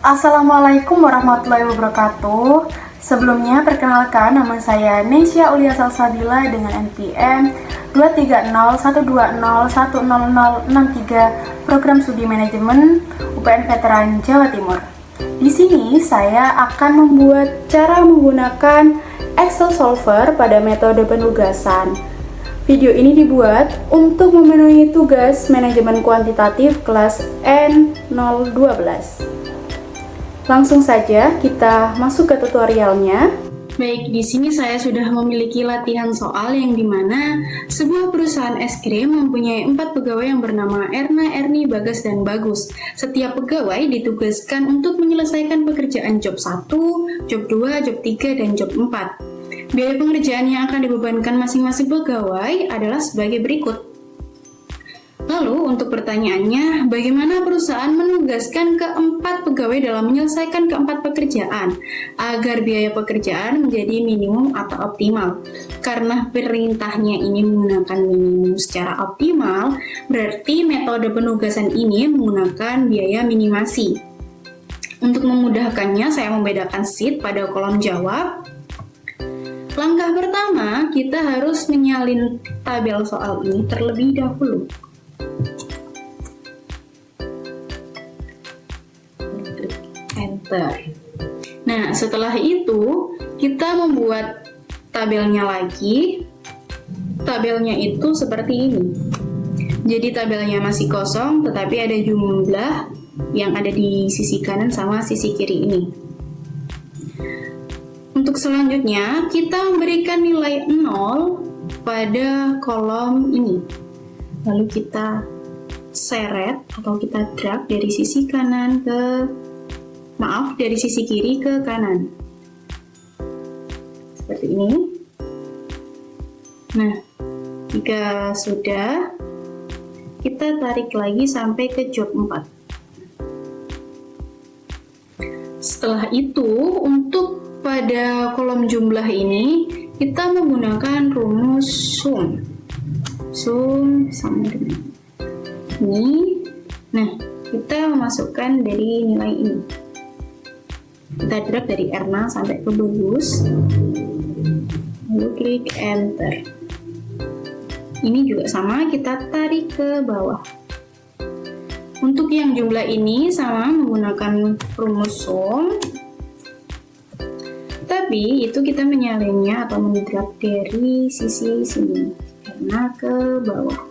Assalamualaikum warahmatullahi wabarakatuh. Sebelumnya perkenalkan, nama saya Nesya Ulia Salsabila dengan NPM 23012010063 Program Studi Manajemen UPN Veteran Jawa Timur. Di sini saya akan membuat cara menggunakan Excel Solver pada metode penugasan. Video ini dibuat untuk memenuhi tugas manajemen kuantitatif kelas N012. Langsung saja kita masuk ke tutorialnya. Baik, di sini saya sudah memiliki latihan soal yang dimana sebuah perusahaan es krim mempunyai 4 pegawai yang bernama Erna, Erni, Bagas, dan Bagus. Setiap pegawai ditugaskan untuk menyelesaikan pekerjaan job 1, job 2, job 3, dan job 4. Biaya pengerjaan yang akan dibebankan masing-masing pegawai adalah sebagai berikut. Lalu untuk pertanyaannya, bagaimana perusahaan menugaskan keempat pegawai dalam menyelesaikan keempat pekerjaan agar biaya pekerjaan menjadi minimum atau optimal? Karena perintahnya ini menggunakan minimum secara optimal, berarti metode penugasan ini menggunakan biaya minimasi. Untuk memudahkannya, saya membedakan sheet pada kolom jawab. Langkah pertama, kita harus menyalin tabel soal ini terlebih dahulu. Enter. Nah, setelah itu kita membuat tabelnya lagi. Tabelnya itu seperti ini. Jadi tabelnya masih kosong, tetapi ada jumlah yang ada di sisi kanan sama sisi kiri ini. Untuk selanjutnya, kita memberikan nilai 0 pada kolom ini. Lalu kita seret atau kita drag dari sisi kanan dari sisi kiri ke kanan. Seperti ini. Nah, jika sudah, kita tarik lagi sampai ke job 4. Setelah itu, untuk pada kolom jumlah ini, kita menggunakan rumus sum. Sum sama dengan ini. Nah, kita memasukkan dari nilai ini. Kita drag dari Erna sampai ke Bagus. Lalu klik enter. Ini juga sama, kita tarik ke bawah. Untuk yang jumlah ini sama menggunakan rumus sum. Tapi itu kita menyalinnya atau mendrag dari sisi sini karena ke bawah.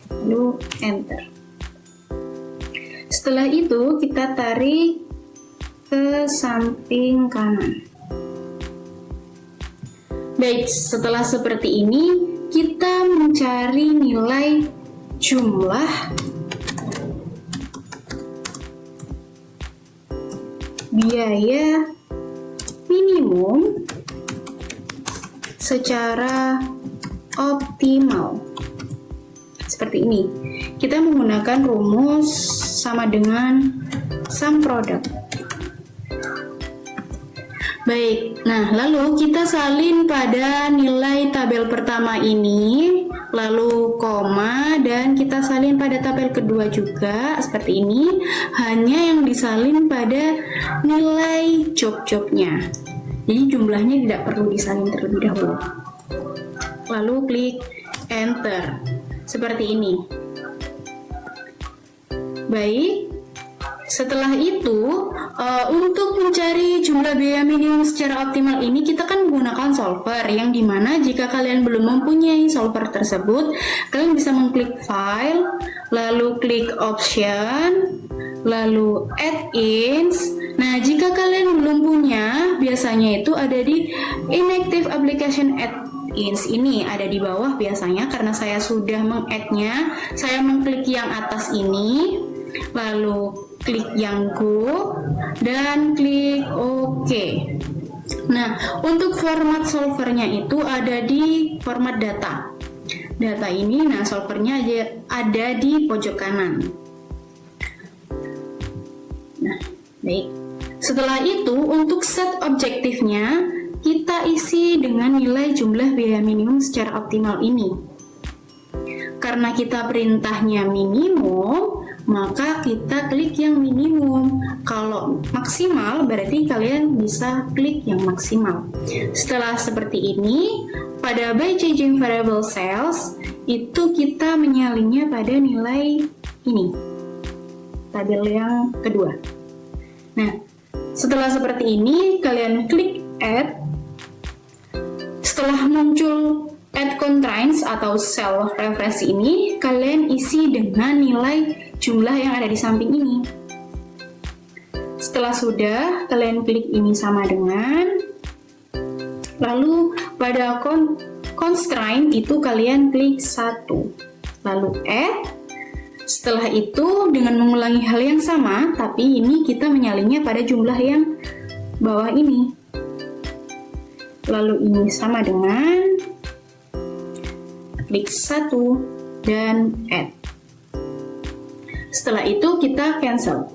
Lalu enter. Setelah itu kita tarik ke samping kanan. Baik, setelah seperti ini kita mencari nilai jumlah biaya minimum secara optimal. Seperti ini. Kita menggunakan rumus sama dengan sum product. Baik, nah lalu kita salin pada nilai tabel pertama ini, lalu koma, dan kita salin pada tabel kedua juga, seperti ini. Hanya yang disalin pada nilai job-jobnya. Jadi jumlahnya tidak perlu disalin terlebih dahulu. Lalu klik enter. Seperti ini. Baik, setelah itu untuk mencari jumlah biaya minimum secara optimal ini kita kan menggunakan solver, yang dimana jika kalian belum mempunyai solver tersebut, kalian bisa mengklik file, lalu klik option, lalu add-ins. Nah, jika kalian belum punya, biasanya itu ada di inactive application add-ins. Ini ada di bawah biasanya, karena saya sudah meng-add-nya. Saya mengklik yang atas ini, lalu klik yang go, dan klik OK. Nah, untuk format solvernya itu ada di format data. Data ini, nah solvernya ada di pojok kanan. Nah, baik. Setelah itu, untuk set objektifnya, kita isi dengan nilai jumlah biaya minimum secara optimal ini. Karena kita perintahnya minimum, maka kita klik yang minimum. Kalau maksimal berarti kalian bisa klik yang maksimal. Setelah seperti ini, pada by changing variable cells itu kita menyalinnya pada nilai ini, tabel yang kedua. Nah, setelah seperti ini kalian klik add. Setelah muncul add constraints atau cell reference ini, kalian isi dengan nilai jumlah yang ada di samping ini. Setelah sudah, kalian klik ini sama dengan, lalu pada constraint itu kalian klik 1, lalu add. Setelah itu dengan mengulangi hal yang sama, tapi ini kita menyalinnya pada jumlah yang bawah ini. Lalu ini sama dengan klik 1 dan add. Setelah itu kita cancel.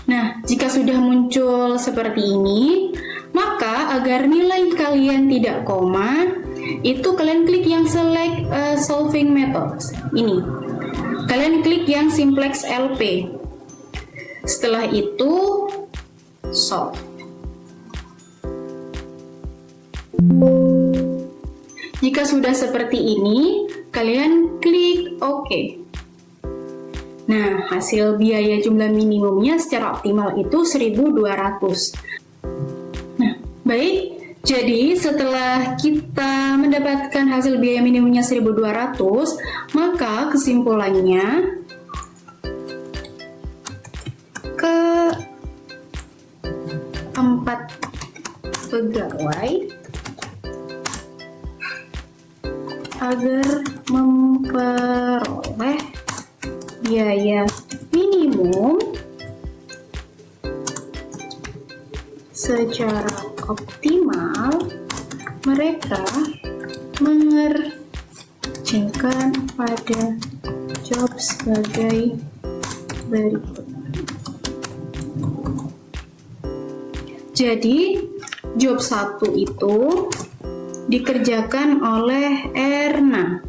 Nah, jika sudah muncul seperti ini, maka agar nilai kalian tidak koma, itu kalian klik yang select solving method. Ini. Kalian klik yang simplex LP. Setelah itu solve. Jika sudah seperti ini, kalian klik OK. Nah, hasil biaya jumlah minimumnya secara optimal itu 1.200. Nah, baik. Jadi, setelah kita mendapatkan hasil biaya minimumnya 1.200, maka kesimpulannya keempat pegawai agar memperoleh biaya minimum secara optimal, mereka mengerjakan pada job sebagai berikut. Jadi, job 1 itu dikerjakan oleh Erna.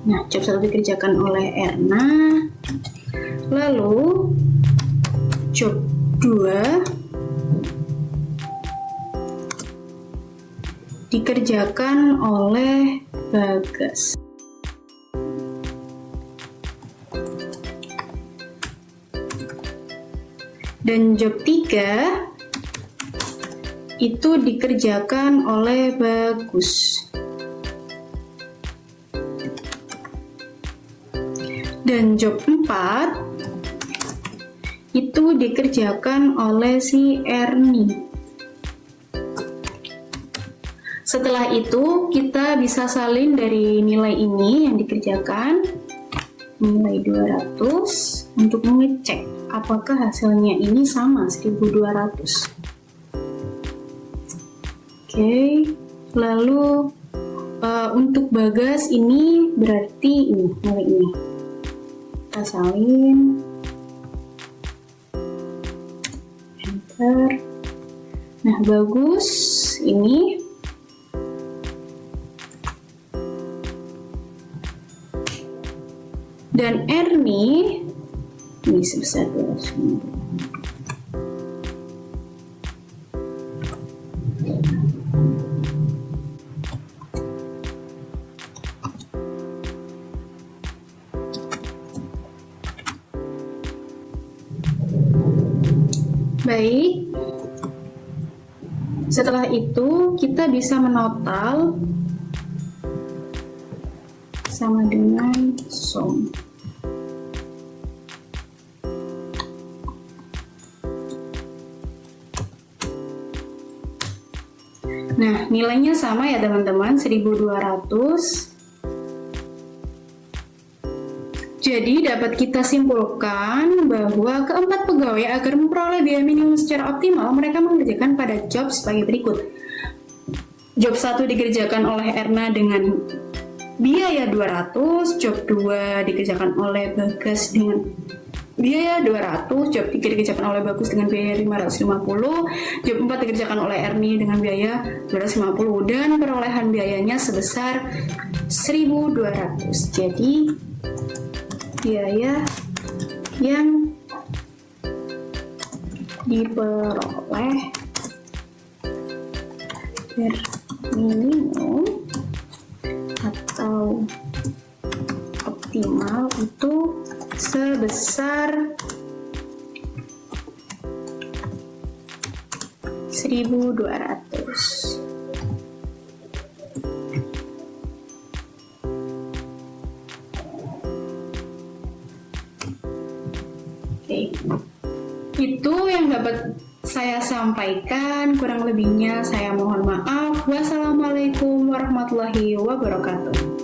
Nah, job 1 dikerjakan oleh Erna. Lalu, job 2 dikerjakan oleh Bagas. Dan job 3 itu dikerjakan oleh Bagus. Dan job 4 itu dikerjakan oleh si Erni. Setelah itu kita bisa salin dari nilai ini yang dikerjakan, nilai 200, untuk mengecek apakah hasilnya ini sama 1.200. Oke, lalu untuk Bagas ini berarti ini nilai ini. Kita salin. Enter. Nah, Bagus ini dan Erni ini sebesar 250. Baik, setelah itu kita bisa menotal sama dengan sum. Nah, nilainya sama ya teman-teman, 1.200. Jadi dapat kita simpulkan bahwa keempat pegawai agar memperoleh biaya minimum secara optimal, mereka mengerjakan pada job sebagai berikut. Job 1 dikerjakan oleh Erna dengan biaya 200, job 2 dikerjakan oleh Bagas dengan biaya 200, job 3 dikerjakan oleh Bagus dengan biaya 550, job 4 dikerjakan oleh Ernie dengan biaya 250, dan perolehan biayanya sebesar 1.200. Jadi biaya yang diperoleh per minimum atau optimal itu sebesar 1.200. Oke. Itu yang dapat saya sampaikan, kurang lebihnya saya mohon maaf. Wassalamualaikum warahmatullahi wabarakatuh.